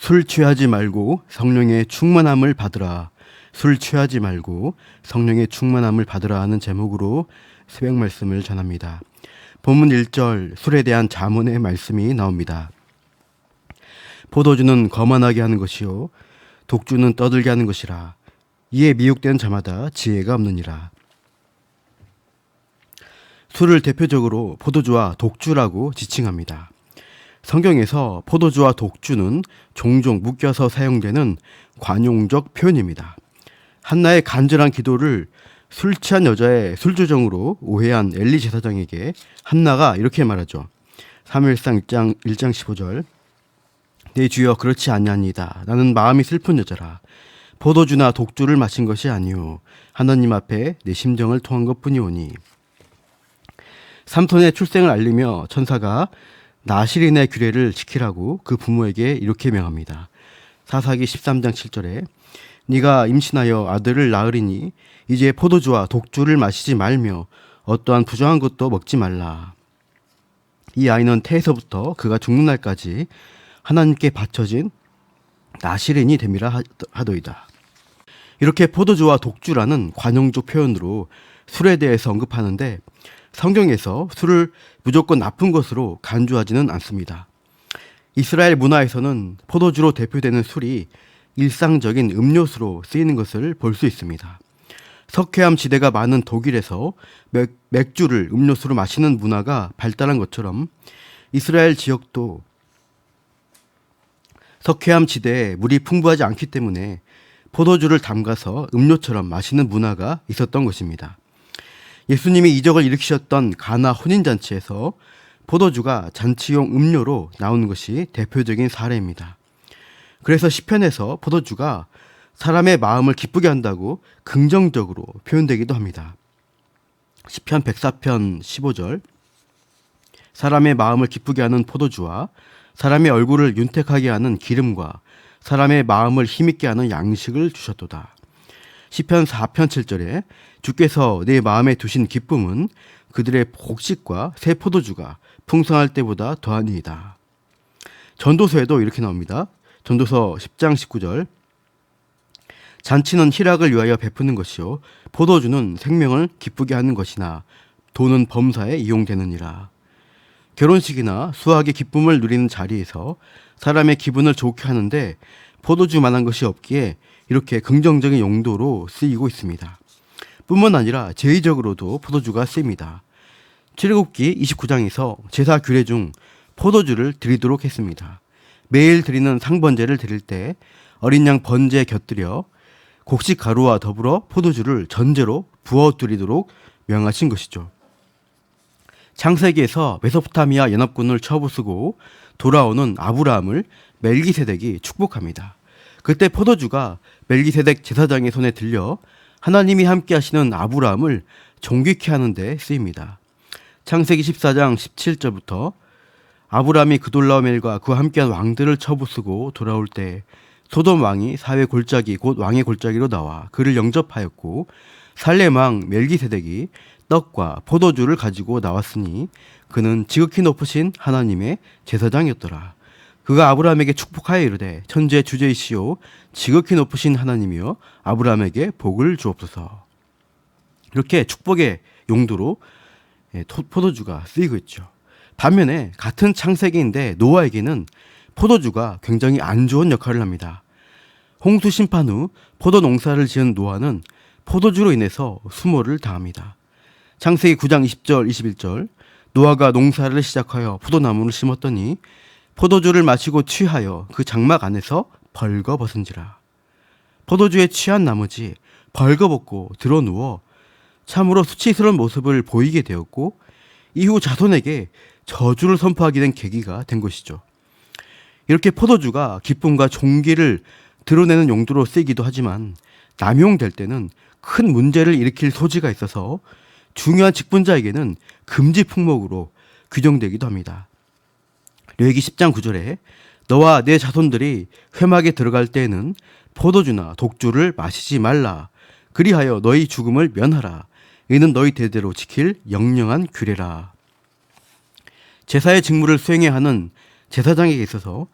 술 취하지 말고 성령의 충만함을 받으라. 술 취하지 말고 성령의 충만함을 받으라 하는 제목으로 새벽 말씀을 전합니다. 본문 1절 술에 대한 잠언의 말씀이 나옵니다. 포도주는 거만하게 하는 것이요 독주는 떠들게 하는 것이라. 이에 미혹된 자마다 지혜가 없느니라. 술을 대표적으로 포도주와 독주라고 지칭합니다. 성경에서 포도주와 독주는 종종 묶여서 사용되는 관용적 표현입니다. 한나의 간절한 기도를 술 취한 여자의 술주정으로 오해한 엘리 제사장에게 한나가 이렇게 말하죠. 사무엘상 1장 15절 내 주여 그렇지 아니하니이다. 나는 마음이 슬픈 여자라. 포도주나 독주를 마신 것이 아니오. 하나님 앞에 내 심정을 통한 것뿐이오니. 삼손의 출생을 알리며 천사가 나실인의 규례를 지키라고 그 부모에게 이렇게 명합니다. 사사기 13장 7절에 네가 임신하여 아들을 낳으리니 이제 포도주와 독주를 마시지 말며 어떠한 부정한 것도 먹지 말라. 이 아이는 태에서부터 그가 죽는 날까지 하나님께 바쳐진 나실인이 됨이라 하더이다. 이렇게 포도주와 독주라는 관용적 표현으로 술에 대해서 언급하는데 성경에서 술을 무조건 나쁜 것으로 간주하지는 않습니다. 이스라엘 문화에서는 포도주로 대표되는 술이 일상적인 음료수로 쓰이는 것을 볼 수 있습니다. 석회암 지대가 많은 독일에서 맥주를 음료수로 마시는 문화가 발달한 것처럼 이스라엘 지역도 석회암 지대에 물이 풍부하지 않기 때문에 포도주를 담가서 음료처럼 마시는 문화가 있었던 것입니다. 예수님이 이적을 일으키셨던 가나 혼인잔치에서 포도주가 잔치용 음료로 나오는 것이 대표적인 사례입니다. 그래서 시편에서 포도주가 사람의 마음을 기쁘게 한다고 긍정적으로 표현되기도 합니다. 시편 104편 15절 사람의 마음을 기쁘게 하는 포도주와 사람의 얼굴을 윤택하게 하는 기름과 사람의 마음을 힘있게 하는 양식을 주셨도다. 시편 4편 7절에 주께서 내 마음에 두신 기쁨은 그들의 곡식과 새 포도주가 풍성할 때보다 더하니이다. 전도서에도 이렇게 나옵니다. 전도서 10장 19절 잔치는 희락을 위하여 베푸는 것이요 포도주는 생명을 기쁘게 하는 것이나 돈은 범사에 이용되느니라. 결혼식이나 수학의 기쁨을 누리는 자리에서 사람의 기분을 좋게 하는데 포도주만한 것이 없기에 이렇게 긍정적인 용도로 쓰이고 있습니다. 뿐만 아니라 제의적으로도 포도주가 쓰입니다. 출애굽기 29장에서 제사 규례 중 포도주를 드리도록 했습니다. 매일 드리는 상번제를 드릴 때 어린 양 번제에 곁들여 곡식 가루와 더불어 포도주를 전제로 부어드리도록 명하신 것이죠. 창세기에서 메소포타미아 연합군을 쳐부수고 돌아오는 아브라함을 멜기세덱이 축복합니다. 그때 포도주가 멜기세덱 제사장의 손에 들려 하나님이 함께 하시는 아브라함을 존귀케 하는 데 쓰입니다. 창세기 14장 17절부터 아브라함이 그돌라오멜과 그와 함께한 왕들을 쳐부수고 돌아올 때 소돔 왕이 사회 골짜기 곧 왕의 골짜기로 나와 그를 영접하였고 살렘 왕 멜기세덱이 떡과 포도주를 가지고 나왔으니 그는 지극히 높으신 하나님의 제사장이었더라. 그가 아브라함에게 축복하여 이르되 천지의 주제이시오 지극히 높으신 하나님이여 아브라함에게 복을 주옵소서. 이렇게 축복의 용도로 포도주가 쓰이고 있죠. 반면에 같은 창세기인데 노아에게는 포도주가 굉장히 안 좋은 역할을 합니다. 홍수 심판 후 포도 농사를 지은 노아는 포도주로 인해서 수모를 당합니다. 창세기 9장 20절 21절 노아가 농사를 시작하여 포도나무를 심었더니 포도주를 마시고 취하여 그 장막 안에서 벌거벗은지라. 포도주에 취한 나머지 벌거벗고 드러누워 참으로 수치스러운 모습을 보이게 되었고 이후 자손에게 저주를 선포하게 된 계기가 된 것이죠. 이렇게 포도주가 기쁨과 존귀를 드러내는 용도로 쓰이기도 하지만 남용될 때는 큰 문제를 일으킬 소지가 있어서 중요한 직분자에게는 금지 품목으로 규정되기도 합니다. 레위기 10장 9절에 너와 내 자손들이 회막에 들어갈 때에는 포도주나 독주를 마시지 말라. 그리하여 너희 죽음을 면하라. 이는 너희 대대로 지킬 영영한 규례라. 제사의 직무를 수행해야 하는 제사장에게 있어서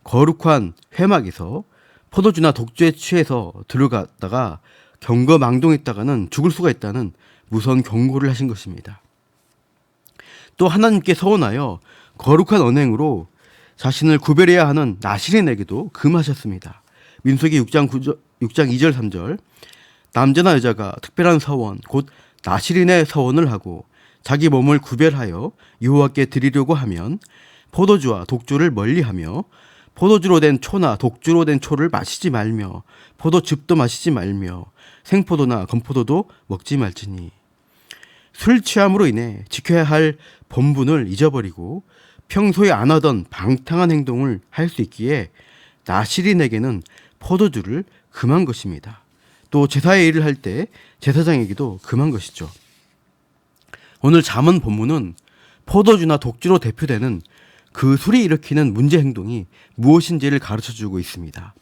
거룩한 회막에서 포도주나 독주에 취해서 들어갔다가 경거망동했다가는 죽을 수가 있다는 무서운 경고를 하신 것입니다. 또 하나님께 서원하여 거룩한 언행으로 자신을 구별해야 하는 나실인에게도 금하셨습니다. 민수기 6장 2절 3절 남자나 여자가 특별한 서원 곧 나실인의 서원을 하고 자기 몸을 구별하여 여호와께 드리려고 하면 포도주와 독주를 멀리하며 포도주로 된 초나 독주로 된 초를 마시지 말며 포도즙도 마시지 말며 생포도나 건포도도 먹지 말지니 술 취함으로 인해 지켜야 할 본분을 잊어버리고 평소에 안 하던 방탕한 행동을 할 수 있기에 나실인에게는 포도주를 금한 것입니다. 또 제사의 일을 할 때 제사장에게도 금한 것이죠. 오늘 잠언 본문은 포도주나 독주로 대표되는 그 술이 일으키는 문제 행동이 무엇인지를 가르쳐주고 있습니다.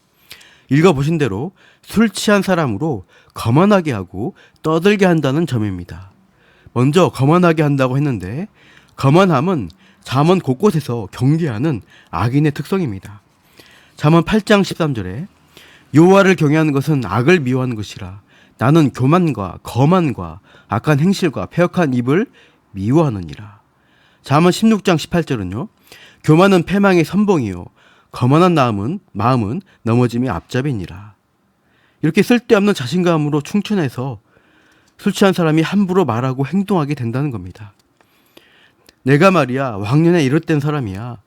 읽어보신 대로 술 취한 사람으로 거만하게 하고 떠들게 한다는 점입니다. 먼저 거만하게 한다고 했는데 거만함은 잠언 곳곳에서 경계하는 악인의 특성입니다. 잠언 8장 13절에 여호와를 경외하는 것은 악을 미워하는 것이라 나는 교만과 거만과 악한 행실과 패역한 입을 미워하느니라. 잠언 16장 18절은요. 교만은 패망의 선봉이요 거만한 마음은 넘어짐의 앞잡이니라. 이렇게 쓸데없는 자신감으로 충천해서 술 취한 사람이 함부로 말하고 행동하게 된다는 겁니다. 내가 말이야 왕년에 이렇던 사람이야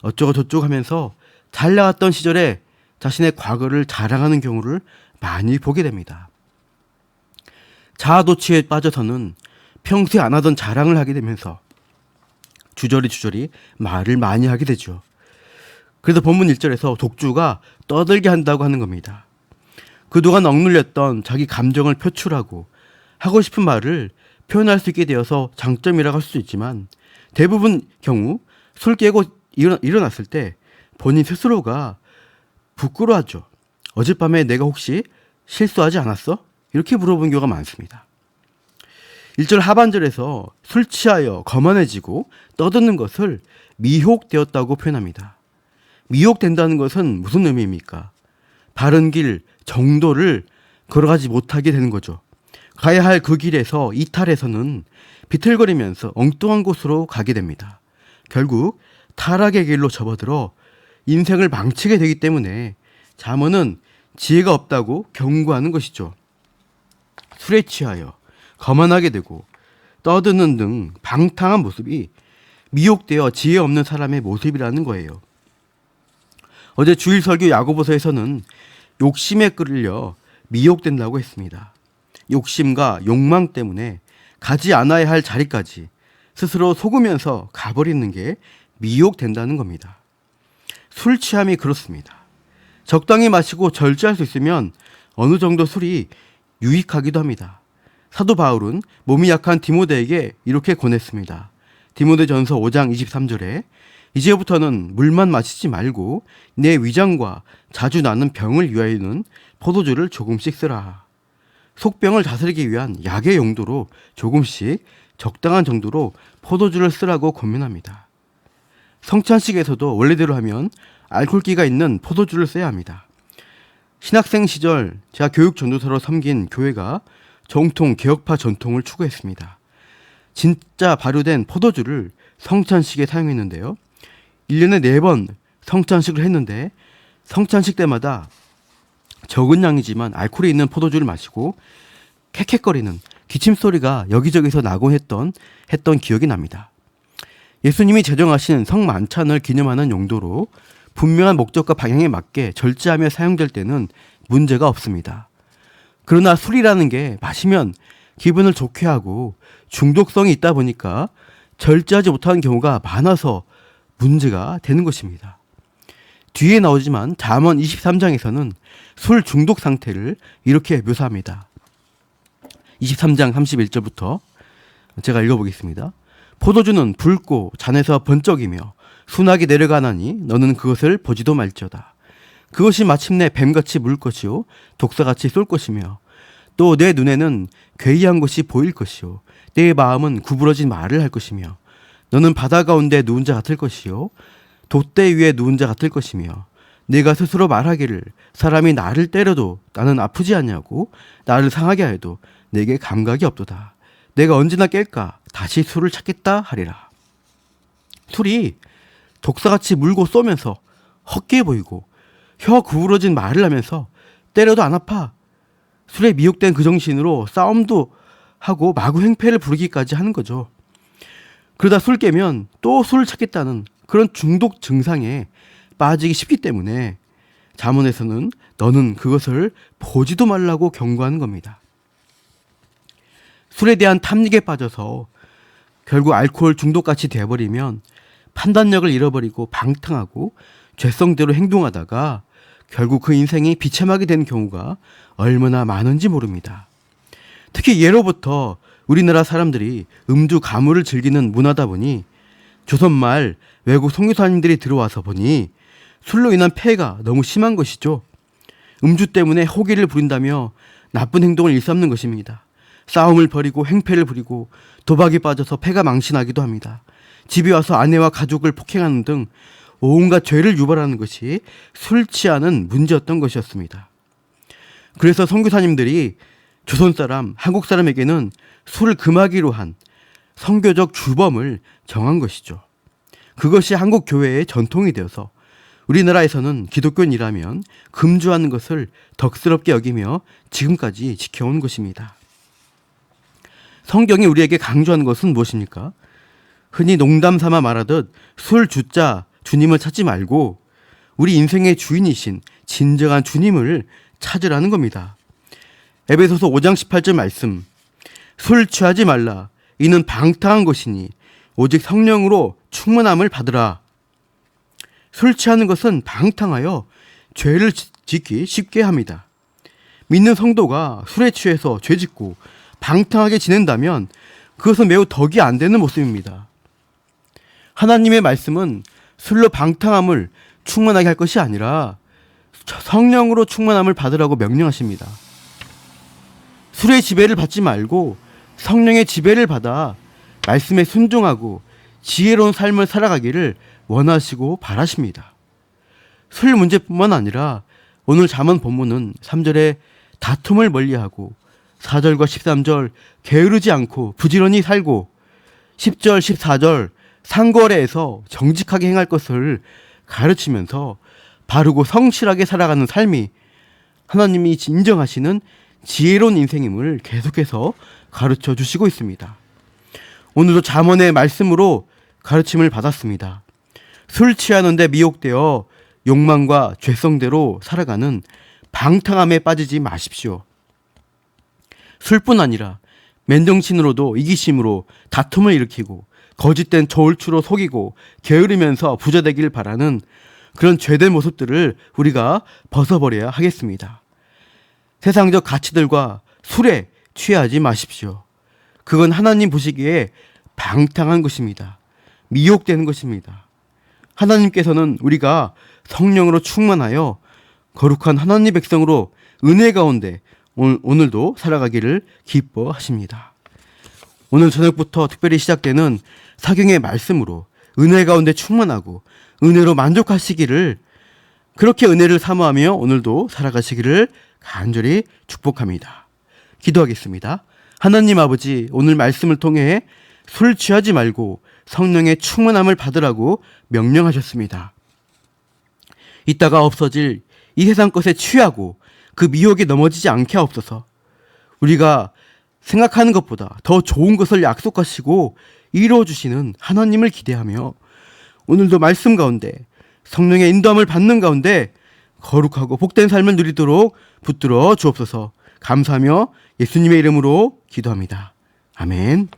어쩌고 저쩌고 하면서 잘 나갔던 시절에 자신의 과거를 자랑하는 경우를 많이 보게 됩니다. 자아도취에 빠져서는 평소에 안 하던 자랑을 하게 되면서 주저리 말을 많이 하게 되죠. 그래서 본문 1절에서 독주가 떠들게 한다고 하는 겁니다. 그동안 억눌렸던 자기 감정을 표출하고 하고 싶은 말을 표현할 수 있게 되어서 장점이라고 할 수 있지만 대부분 경우 술 깨고 일어났을 때 본인 스스로가 부끄러워하죠. 어젯밤에 내가 혹시 실수하지 않았어? 이렇게 물어본 경우가 많습니다. 1절 하반절에서 술 취하여 거만해지고 떠드는 것을 미혹되었다고 표현합니다. 미혹된다는 것은 무슨 의미입니까? 바른 길, 정도를 걸어가지 못하게 되는 거죠. 가야 할 그 길에서 이탈해서는 비틀거리면서 엉뚱한 곳으로 가게 됩니다. 결국 타락의 길로 접어들어 인생을 망치게 되기 때문에 잠언은 지혜가 없다고 경고하는 것이죠. 술에 취하여 거만하게 되고 떠드는 등 방탕한 모습이 미혹되어 지혜 없는 사람의 모습이라는 거예요. 어제 주일 설교 야고보서에서는 욕심에 끌려 미혹된다고 했습니다. 욕심과 욕망 때문에 가지 않아야 할 자리까지 스스로 속으면서 가버리는 게 미혹된다는 겁니다. 술 취함이 그렇습니다. 적당히 마시고 절제할 수 있으면 어느 정도 술이 유익하기도 합니다. 사도 바울은 몸이 약한 디모데에게 이렇게 권했습니다. 디모데전서 5장 23절에 이제부터는 물만 마시지 말고 내 위장과 자주 나는 병을 위하여는 포도주를 조금씩 쓰라. 속병을 다스리기 위한 약의 용도로 조금씩 적당한 정도로 포도주를 쓰라고 권면합니다. 성찬식에서도 원래대로 하면 알코올기가 있는 포도주를 써야 합니다. 신학생 시절 제가 교육 전도사로 섬긴 교회가 정통 개혁파 전통을 추구했습니다. 진짜 발효된 포도주를 성찬식에 사용했는데요. 1년에 4번 성찬식을 했는데 성찬식 때마다 적은 양이지만 알코올이 있는 포도주를 마시고 캑캑거리는 기침 소리가 여기저기서 나곤 했던 기억이 납니다. 예수님이 제정하신 성만찬을 기념하는 용도로 분명한 목적과 방향에 맞게 절제하며 사용될 때는 문제가 없습니다. 그러나 술이라는 게 마시면 기분을 좋게 하고 중독성이 있다 보니까 절제하지 못하는 경우가 많아서 문제가 되는 것입니다. 뒤에 나오지만 잠언 23장에서는 술 중독 상태를 이렇게 묘사합니다. 23장 31절부터 제가 읽어보겠습니다. 포도주는 붉고 잔에서 번쩍이며 순하게 내려가나니 너는 그것을 보지도 말지어다. 그것이 마침내 뱀같이 물 것이요 독사같이 쏠 것이며 또 내 눈에는 괴이한 것이 보일 것이요 내 마음은 구부러진 말을 할 것이며 너는 바다 가운데 누운 자 같을 것이요 돛대 위에 누운 자 같을 것이며 내가 스스로 말하기를 사람이 나를 때려도 나는 아프지 않냐고 나를 상하게 하여도 내게 감각이 없도다. 내가 언제나 깰까 다시 술을 찾겠다 하리라. 술이 독사같이 물고 쏘면서 헛기해 보이고 혀 구부러진 말을 하면서 때려도 안 아파. 술에 미혹된 그 정신으로 싸움도 하고 마구 행패를 부르기까지 하는 거죠. 그러다 술 깨면 또 술을 찾겠다는 그런 중독 증상에 빠지기 쉽기 때문에 잠언에서는 너는 그것을 보지도 말라고 경고하는 겁니다. 술에 대한 탐닉에 빠져서 결국 알코올 중독같이 되어버리면 판단력을 잃어버리고 방탕하고 죄성대로 행동하다가 결국 그 인생이 비참하게 된 경우가 얼마나 많은지 모릅니다. 특히 예로부터 우리나라 사람들이 음주 가무를 즐기는 문화다 보니 조선말 외국 선교사님들이 들어와서 보니 술로 인한 폐해가 너무 심한 것이죠. 음주 때문에 호기를 부린다며 나쁜 행동을 일삼는 것입니다. 싸움을 벌이고 행패를 부리고 도박에 빠져서 패가 망신하기도 합니다. 집에 와서 아내와 가족을 폭행하는 등 온갖 죄를 유발하는 것이 술 취하는 문제였던 것이었습니다. 그래서 선교사님들이 조선 사람, 한국 사람에게는 술을 금하기로 한 선교적 주범을 정한 것이죠. 그것이 한국 교회의 전통이 되어서 우리나라에서는 기독교인이라면 금주하는 것을 덕스럽게 여기며 지금까지 지켜온 것입니다. 성경이 우리에게 강조하는 것은 무엇입니까? 흔히 농담 삼아 말하듯 술 주자 주님을 찾지 말고 우리 인생의 주인이신 진정한 주님을 찾으라는 겁니다. 에베소서 5장 18절 말씀, 술 취하지 말라 이는 방탕한 것이니 오직 성령으로 충만함을 받으라. 술 취하는 것은 방탕하여 죄를 짓기 쉽게 합니다. 믿는 성도가 술에 취해서 죄 짓고 방탕하게 지낸다면 그것은 매우 덕이 안 되는 모습입니다. 하나님의 말씀은 술로 방탕함을 충만하게 할 것이 아니라 성령으로 충만함을 받으라고 명령하십니다. 술의 지배를 받지 말고 성령의 지배를 받아 말씀에 순종하고 지혜로운 삶을 살아가기를 원하시고 바라십니다. 술 문제뿐만 아니라 오늘 잠언 본문은 3절에 다툼을 멀리하고 4절과 13절 게으르지 않고 부지런히 살고 10절 14절 상거래에서 정직하게 행할 것을 가르치면서 바르고 성실하게 살아가는 삶이 하나님이 인정하시는 지혜로운 인생임을 계속해서 가르쳐 주시고 있습니다. 오늘도 잠언의 말씀으로 가르침을 받았습니다. 술 취하는데 미혹되어 욕망과 죄성대로 살아가는 방탕함에 빠지지 마십시오. 술뿐 아니라 맨정신으로도 이기심으로 다툼을 일으키고 거짓된 저울추로 속이고 게으르면서 부자 되길 바라는 그런 죄된 모습들을 우리가 벗어버려야 하겠습니다. 세상적 가치들과 술에 취하지 마십시오. 그건 하나님 보시기에 방탕한 것입니다. 미혹되는 것입니다. 하나님께서는 우리가 성령으로 충만하여 거룩한 하나님 백성으로 은혜 가운데 오늘도 살아가기를 기뻐하십니다. 오늘 저녁부터 특별히 시작되는 사경의 말씀으로 은혜 가운데 충만하고 은혜로 만족하시기를, 그렇게 은혜를 사모하며 오늘도 살아가시기를 간절히 축복합니다. 기도하겠습니다. 하나님 아버지, 오늘 말씀을 통해 술 취하지 말고 성령의 충만함을 받으라고 명령하셨습니다. 이따가 없어질 이 세상 것에 취하고 그 미혹에 넘어지지 않게 하옵소서. 우리가 생각하는 것보다 더 좋은 것을 약속하시고 이루어주시는 하나님을 기대하며 오늘도 말씀 가운데 성령의 인도함을 받는 가운데 거룩하고 복된 삶을 누리도록 붙들어 주옵소서. 감사하며 예수님의 이름으로 기도합니다. 아멘.